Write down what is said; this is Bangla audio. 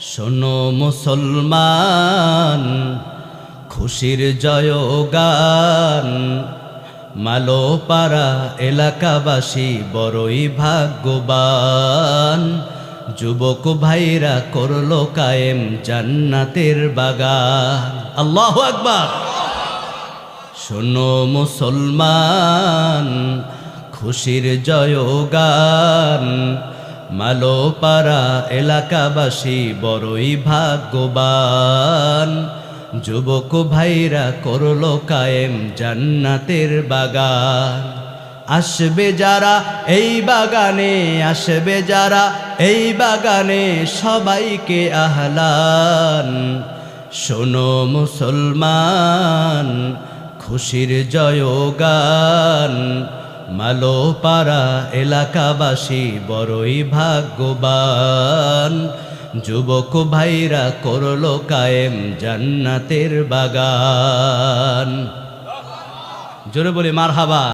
শোনো মুসলমান, খুশির জয়গান। মালোপাড়া এলাকাবাসী বড়ই ভাগ্যবান। যুবক ভাইরা করলো কায়েম জান্নাতের বাগান। আল্লাহু আকবার। শোনো মুসলমান, খুশির জয়গান। মালোপাড়া এলাকাবাসী বড়ই ভাগ্যবান। যুবক ভাইরা করলো কায়েম জান্নাতের বাগান। আসবে যারা এই বাগানে, আসবে যারা এই বাগানে, সবাইকে আহলান। শোনো মুসলমান, খুশির জয়গান। মালোপাড়া এলাকাবাসী বড়ই ভাগ্যবান। যুবক ভাইরা করলো কায়েম জান্নাতের বাগান। জোরে বলি মারহাবা।